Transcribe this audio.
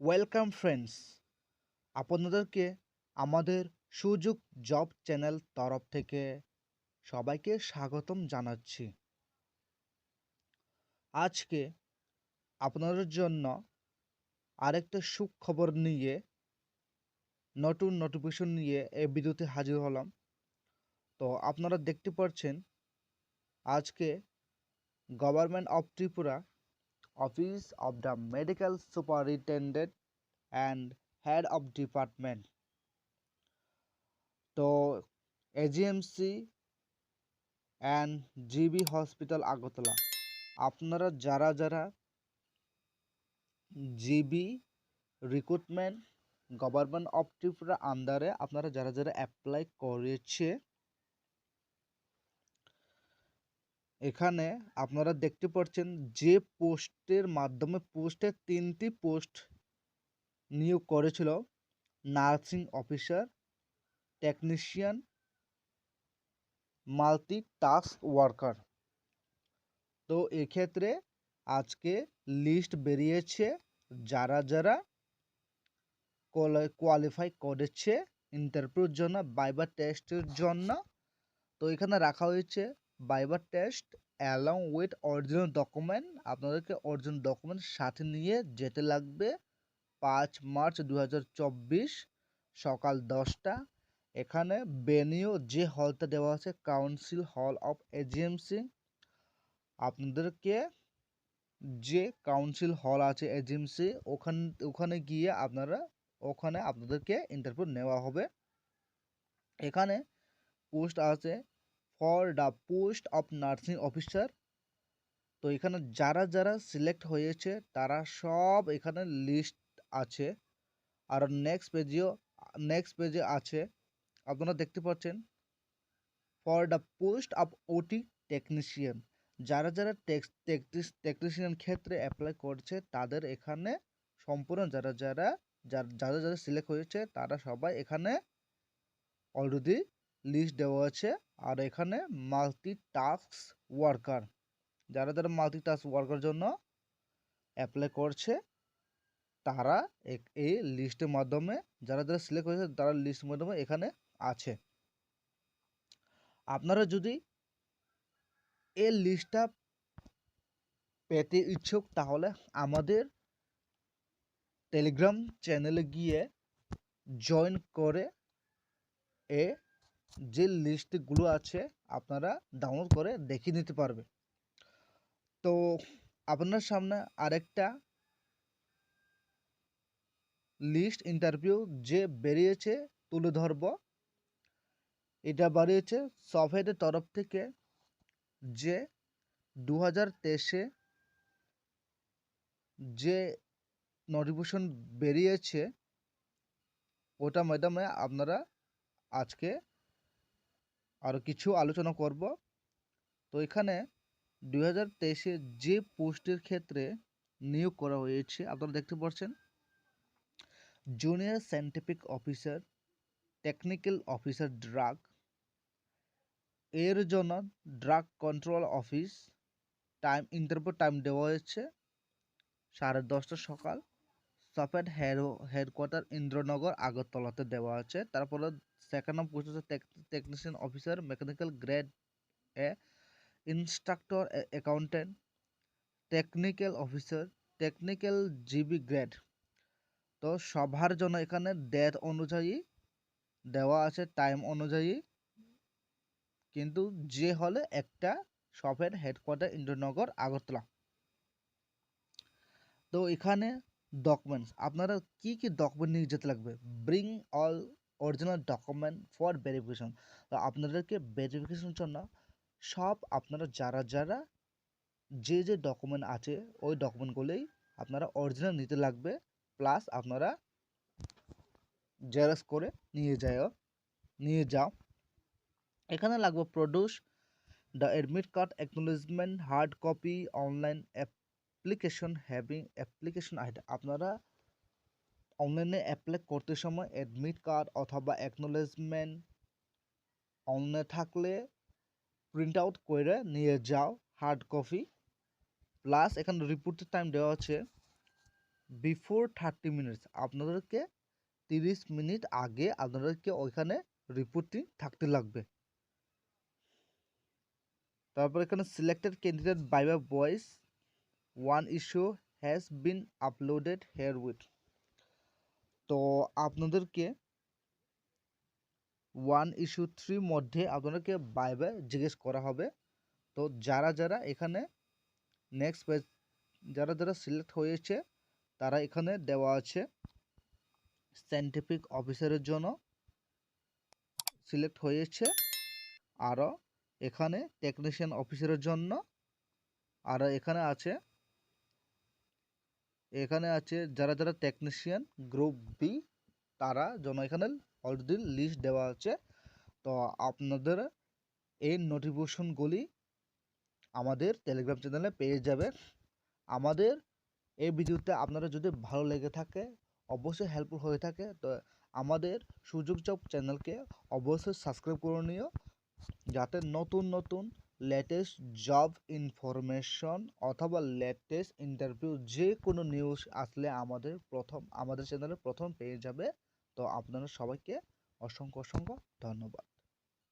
Welcome friends, আপনাদেরকে আমাদের সুযোগ জব চ্যানেল তরফ থেকে সবাইকে স্বাগতম জানাচ্ছি। আজকে আপনাদের জন্য আরেকটা সুখবর নিয়ে নতুন নোটিফিকেশন নিয়ে এই ভিডিওতে হাজির হলাম। তো আপনারা দেখতে পাচ্ছেন আজকে government of Tripura office of the medical superintendent and head of department, তো AGMC and GB hospital Agartala, আপনারা যারা যারা GB recruitment government of Tripura আন্ডারে আপনারা যারা যারা অ্যাপ্লাই করেছে, এখানে আপনারা দেখতে পাচ্ছেন যে পোস্টের মাধ্যমে তিনটি পোস্ট নিয়োগ করেছিল: nursing officer, technician, multi task worker. তো এক্ষেত্রে আজকে লিস্ট বেরিয়েছে যারা যারা কোয়ালিফাই করেছে ইন্টারভিউর জন্য, ভাইবা টেস্টের জন্য। তো এখানে রাখা হয়েছে viva test along with original document. আপনাদেরকে অরিজিনাল ডকুমেন্ট সাথে নিয়ে যেতে লাগবে 5 মার্চ 2024 সকাল 10টা। এখানে বেনিও যে হলটা দেওয়া আছে কাউন্সিল হল অফ এজিএমসি, আপনাদেরকে যে কাউন্সিল হল আছে এজিএমসি ওখানে গিয়ে ওখানে আপনাদেরকে ইন্টারভিউ নেওয়া হবে। এখানে পোস্ট আছে for the post of nursing officer. তো এখানে যারা যারা সিলেক্ট হয়েছে তারা সব এখানে লিস্ট আছে। আর নেক্সট পেজে আছে, আপনারা দেখতে পাচ্ছেন ফর দ্য পোস্ট অফ ওটি টেকনিশিয়ান। যারা যারা টেকনিশিয়ান ক্ষেত্রে অ্যাপ্লাই করছে তাদের এখানে সম্পূর্ণ যারা যারা সিলেক্ট হয়েছে তারা সবাই এখানে অলরেডি লিস্ট দেওয়া আছে। আর এখানে মাল্টি টাস্ক ওয়ার্কার, যারা যারা মাল্টি টাস্ক ওয়ার্কার জন্য অ্যাপ্লাই করছে তারা এই লিস্টের মাধ্যমে, যারা যারা সিলেক্ট হয়েছে তারা লিস্টের মাধ্যমে এখানে আছে। আপনারা যদি এই লিস্টটা পেতে ইচ্ছুক তাহলে আমাদের টেলিগ্রাম চ্যানেলে গিয়ে জয়েন করে যে লিস্টগুলো আছে আপনারা ডাউনলোড করে দেখে নিতে পারবে। তো আপনার সামনে আরেকটা লিস্ট ইন্টারভিউ যে বেরিয়েছে তুলে ধরব। এটা বেরিয়েছে সফেদের তরফ থেকে, যে 2023-এ যে নোটিফিকেশন বেরিয়েছে ওটা মাধ্যমে আপনারা আজকে আরও কিছু আলোচনা করব। তো এখানে 2023-এ যে পোস্টের ক্ষেত্রে নিয়োগ করা হয়েছে আপনারা দেখতে পাচ্ছেন: junior scientific officer, technical officer drug, এর জন্য drug control office. Interview time দেওয়া হয়েছে 10:30 সকাল। সফেদ হেডকোয়ার্টার ইন্দ্রনগর আগরতলাতে দেওয়া আছে। তারপরে সেকেন্ড নাম পোস্ট হচ্ছে technician officer mechanical grade A, instructor accountant, technical officer, technical GB grade. তো সবার জন্য এখানে ডেট অনুযায়ী দেওয়া আছে, টাইম অনুযায়ী, কিন্তু যে হলে একটা শপের হেডকোয়ার্টার ইন্দ্রনগর আগরতলা। তো এখানে ডকুমেন্টস আপনারা কি কি ডকুমেন্ট নিয়ে যেতে লাগবে: bring all original document for verification. তো আপনাদেরকে ভেরিফিকেশনের জন্য সব আপনারা যারা যারা যে ডকুমেন্ট আছে ওই ডকুমেন্টগুলোই আপনারা অরিজিনাল নিতে লাগবে, প্লাস আপনারা জেরক্স করে নিয়ে যাও। এখানে লাগবে produce the admit card acknowledgement hard copy online application having application ID. আপনারা অনলাইনে অ্যাপ্লাই করতে সময় অ্যাডমিট কার্ড অথবা অ্যাকনোলেজমেন্ট অনলাইনে থাকলে প্রিন্ট আউট করে নিয়ে যাও হার্ড কপি। প্লাস এখানে রিপোর্টের টাইম দেওয়া আছে বিফোর 30 মিনিটস, আপনাদেরকে 30 মিনিট আগে আপনাদেরকে ওইখানে রিপোর্টিং থাকতে লাগবে। তারপর এখানে selected candidate viva voce one issue has been uploaded here with. তো আপনাদেরকে 1:3 মধ্যে আপনাদেরকে ভাইবা জিজ্ঞেস করা হবে। তো যারা এখানে নেক্সট পেজ, যারা সিলেক্ট হয়েছে তারা এখানে দেওয়া আছে সায়েন্টিফিক অফিসারের জন্য সিলেক্ট হয়েছে, আরও এখানে টেকনিশিয়ান অফিসারের জন্য, আর এখানে আছে যারা টেকনিশিয়ান গ্রুপ বি তারা জন্য এখানে অলরেডি লিস্ট দেওয়া আছে। তো আপনাদের এই নোটিফিকেশনগুলি আমাদের টেলিগ্রাম চ্যানেলে পেয়ে যাবে। আমাদের এই ভিডিওতে আপনারা যদি ভালো লেগে থাকে, অবশ্যই হেল্পফুল হয়ে থাকে, তো আমাদের সুযোগ জব চ্যানেলকে অবশ্যই সাবস্ক্রাইব করে নিও, যাতে নতুন নতুন লেটেস্ট জব ইনফরমেশন অথবা লেটেস্ট ইন্টারভিউ যে কোনো নিউজ আসলে আমাদের চ্যানেলে প্রথম পেয়ে যাবে। তো আপনারা সবাইকে অসংখ্য ধন্যবাদ।